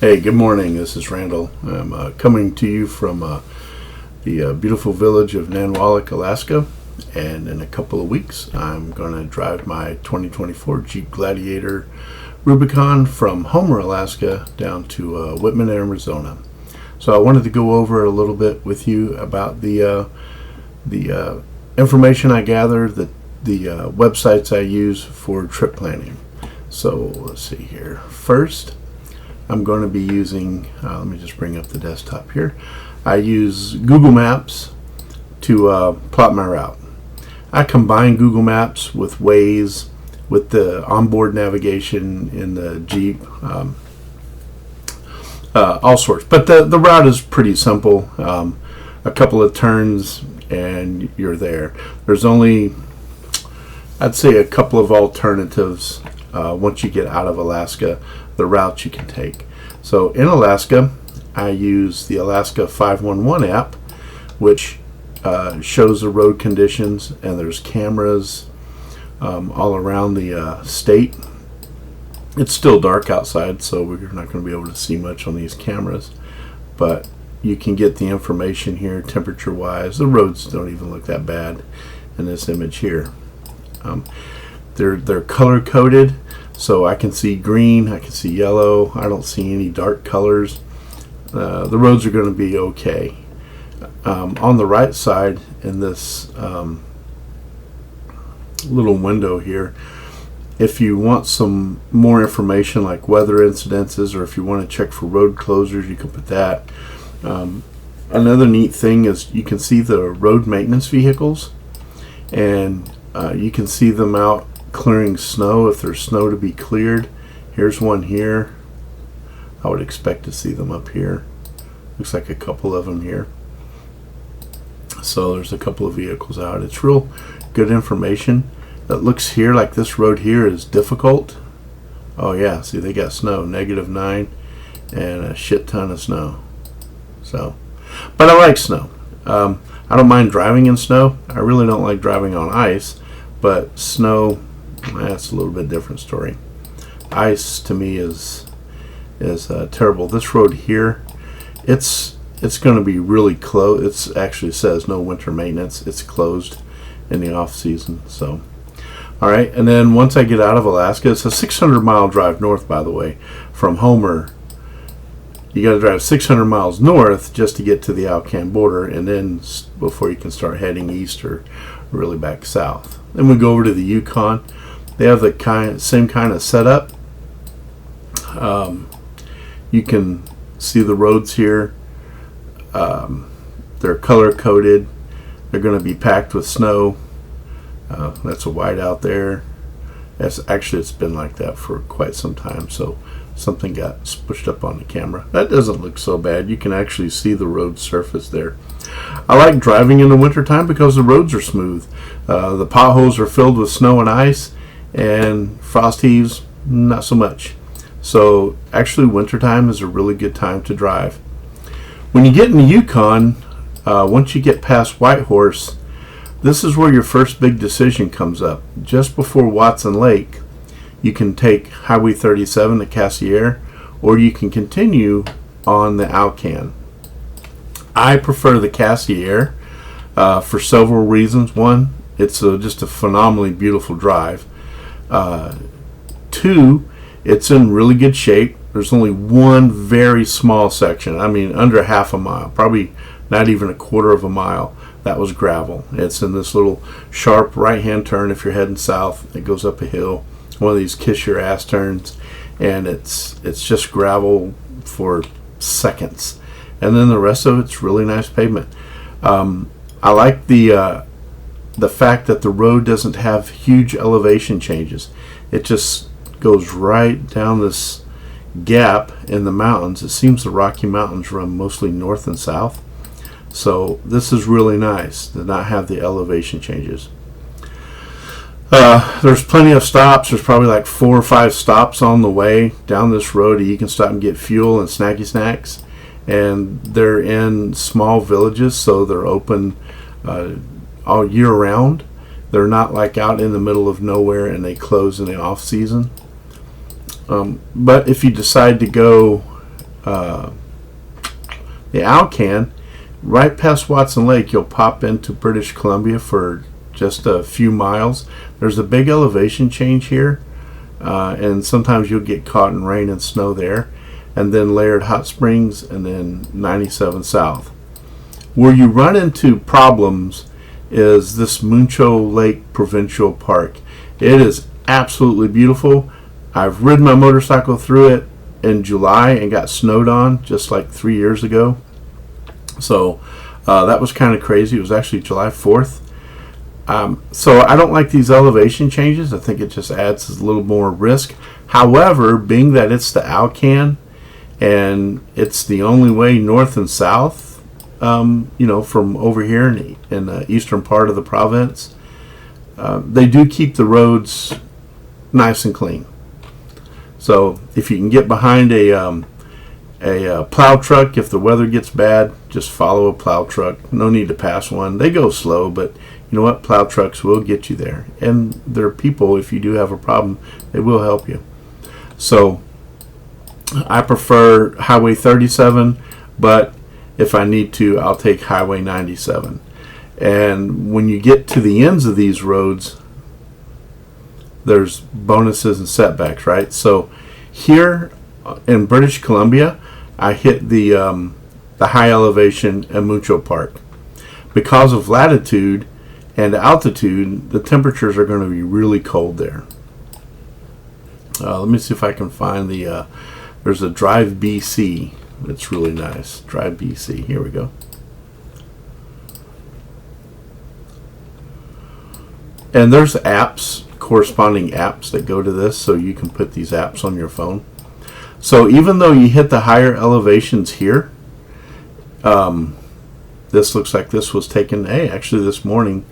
Hey, good morning. This is Randall. I'm coming to you from the beautiful village of Nanwalek, Alaska. And in a couple of weeks, I'm going to drive my 2024 Jeep Gladiator Rubicon from Homer, Alaska, down to Whitman, Arizona. So I wanted to go over a little bit with you about the information I gather, the websites I use for trip planning. So let's see here. First, I'm going to be using, let me just bring up the desktop here. I use Google Maps to plot my route. I combine Google Maps with Waze, with the onboard navigation in the Jeep, all sorts. But the route is pretty simple. A couple of turns and you're there. There's only, I'd say, a couple of alternatives once you get out of Alaska, the routes you can take. So in Alaska, I use the Alaska 511 app, which shows the road conditions, and there's cameras all around the state. It's still dark outside, so we're not going to be able to see much on these cameras, but you can get the information here temperature wise. The roads don't even look that bad in this image here. They're color coded, so I can see green, I can see yellow. I don't see any dark colors. The roads are going to be okay. On the right side in this little window here, if you want some more information like weather incidences, or if you want to check for road closures, you can put that. Another neat thing is you can see the road maintenance vehicles, and you can see them out clearing snow if there's snow to be cleared. Here's one here. I would expect to see them up here. Looks like a couple of them here. So there's a couple of vehicles out. It's real good information. It looks here like this road here is difficult. Oh yeah, see, they got snow, -9 and a shit ton of snow. So, but I like snow. I don't mind driving in snow. I really don't like driving on ice, but snow, that's a little bit different story. Ice to me is terrible. This road here, it's going to be really closed. It actually says no winter maintenance. It's closed in the off season. So, all right. And then once I get out of Alaska, it's a 600-mile drive north, by the way, from Homer. You got to drive 600 miles north just to get to the Alcan border, and then before you can start heading east or really back south. Then we go over to the Yukon. They have the same kind of setup. You can see the roads here. They're color coded. They're going to be packed with snow. That's a white out there. It's been like that for quite some time, so something got pushed up on the camera. That doesn't look so bad. You can actually see the road surface there. I like driving in the wintertime because the roads are smooth. The potholes are filled with snow and ice, and frost heaves, not so much. So actually wintertime is a really good time to drive. When you get in the Yukon, once you get past Whitehorse, this is where your first big decision comes up. Just before Watson Lake, you can take Highway 37 to Cassiar, or you can continue on the Alcan. I prefer the Cassiar for several reasons. One, it's just a phenomenally beautiful drive. Two, it's in really good shape. There's only one very small section, I mean under half a mile, probably not even a quarter of a mile, that was gravel. It's in this little sharp right-hand turn if you're heading south. It goes up a hill, one of these kiss your ass turns, and it's just gravel for seconds, and then the rest of it's really nice pavement. I like the fact that the road doesn't have huge elevation changes. It just goes right down this gap in the mountains. It seems the Rocky Mountains run mostly north and south, so this is really nice to not have the elevation changes. There's plenty of stops. There's probably like 4 or 5 stops on the way down this road. You can stop and get fuel and snacky snacks, and they're in small villages, so they're open all year round. They're not like out in the middle of nowhere and they close in the off season. But if you decide to go uh, the Alcan, right past Watson Lake, you'll pop into British Columbia for just a few miles. There's a big elevation change here, and sometimes you'll get caught in rain and snow there. And then Laird Hot Springs, and then 97 South. Where you run into problems is this Muncho Lake Provincial Park. It is absolutely beautiful. I've ridden my motorcycle through it in July and got snowed on just like 3 years ago. So that was kind of crazy. It was actually July 4th. So I don't like these elevation changes. I think it just adds a little more risk. However, being that it's the Alcan and it's the only way north and south, from over here in the eastern part of the province, they do keep the roads nice and clean. So if you can get behind a plow truck, if the weather gets bad, just follow a plow truck. No need to pass one. They go slow, but you know what? Plow trucks will get you there. And there are people, if you do have a problem, they will help you. So I prefer Highway 37, but if I need to, I'll take Highway 97. And when you get to the ends of these roads, there's bonuses and setbacks, right? So here in British Columbia, I hit the high elevation at Muncho Park. Because of latitude and altitude, the temperatures are going to be really cold there. Let me see if I can find there's a Drive BC. It's really nice. Drive BC. Here we go. And there's apps, corresponding apps that go to this, so you can put these apps on your phone. So even though you hit the higher elevations here, this looks like this was taken, actually this morning,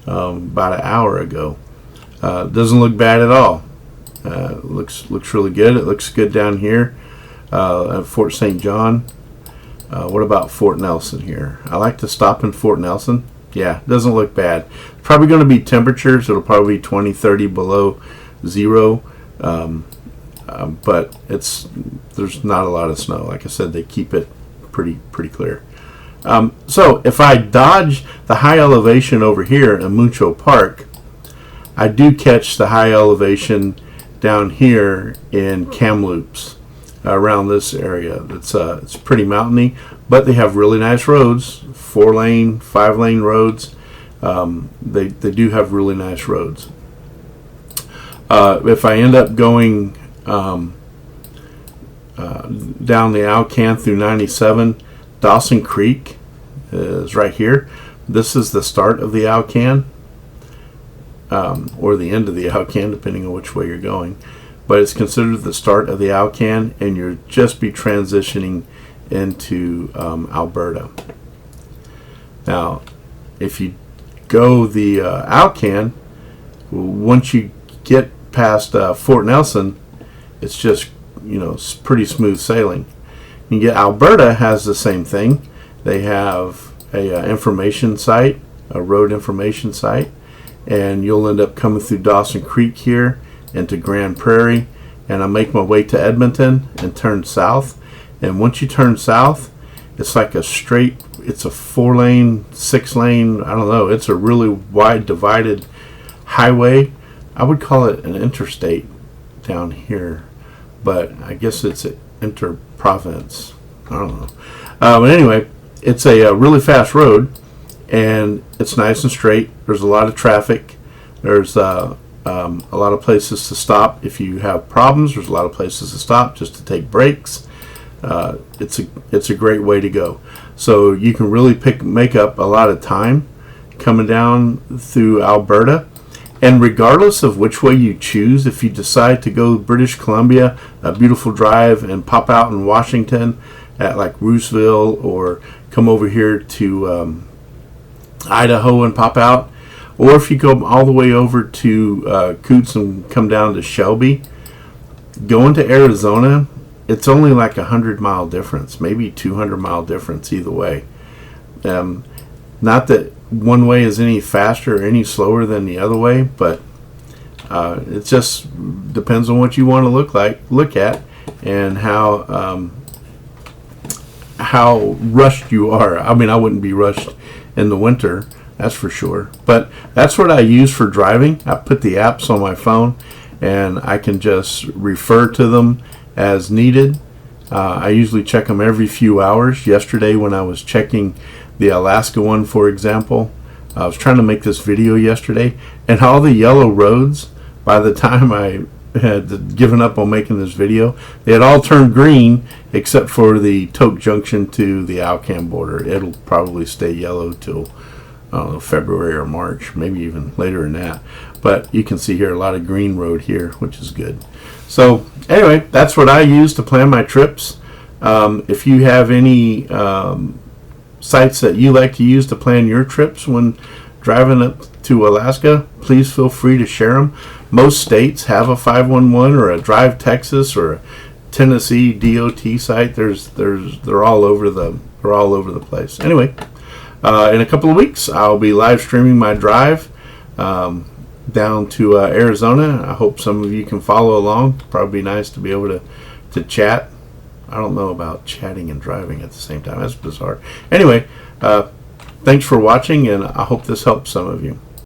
about an hour ago. Doesn't look bad at all. Looks really good. It looks good down here at Fort St. John. What about Fort Nelson here? I like to stop in Fort Nelson. Yeah, doesn't look bad. Probably going to be temperatures. It'll probably be 20, 30 below zero. But there's not a lot of snow. Like I said, they keep it pretty clear. So if I dodge the high elevation over here in Muncho Park, I do catch the high elevation down here in Kamloops, around this area. It's pretty mountainy, but they have really nice roads, 4-lane, 5-lane roads. They do have really nice roads. If I end up going down the Alcan through 97, Dawson Creek is right here. This is the start of the Alcan, or the end of the Alcan, depending on which way you're going. But it's considered the start of the Alcan, and you'll just be transitioning into Alberta. Now, if you go the Alcan, once you get past Fort Nelson, it's just pretty smooth sailing. You get Alberta has the same thing. They have a information site, a road information site, and you'll end up coming through Dawson Creek here into Grand Prairie, and I make my way to Edmonton and turn south. And once you turn south, it's like it's a 4-lane, 6-lane, I don't know, it's a really wide divided highway. I would call it an interstate down here, but I guess it's an inter-province. I don't know. But anyway, it's a really fast road, and it's nice and straight. There's a lot of traffic. There's a lot of places to stop if you have problems. There's a lot of places to stop just to take breaks. It's a great way to go. So you can really make up a lot of time coming down through Alberta. And regardless of which way you choose, if you decide to go British Columbia, a beautiful drive, and pop out in Washington at like Roosevelt, or come over here to Idaho and pop out, or if you go all the way over to Coots and come down to Shelby, going to Arizona, it's only like 100-mile difference, maybe 200-mile difference either way. Not that one way is any faster or any slower than the other way, but it just depends on what you want to look at, and how how rushed you are. I mean, I wouldn't be rushed in the winter, that's for sure. But that's what I use for driving. I put the apps on my phone, and I can just refer to them as needed. I usually check them every few hours. Yesterday, when I was checking the Alaska one, for example, I was trying to make this video yesterday, and all the yellow roads, by the time I had given up on making this video, they had all turned green except for the Tok Junction to the Alcan border. It'll probably stay yellow till, I don't know, February or March, maybe even later than that. But you can see here a lot of green road here, which is good. So anyway, that's what I use to plan my trips. If you have any sites that you like to use to plan your trips when driving up to Alaska, please feel free to share them. Most states have a 511 or a Drive Texas or a Tennessee DOT site. They're all over the place. Anyway, in a couple of weeks, I'll be live streaming my drive down to Arizona. I hope some of you can follow along. Probably nice to be able to chat. I don't know about chatting and driving at the same time. That's bizarre. Anyway, thanks for watching, and I hope this helps some of you.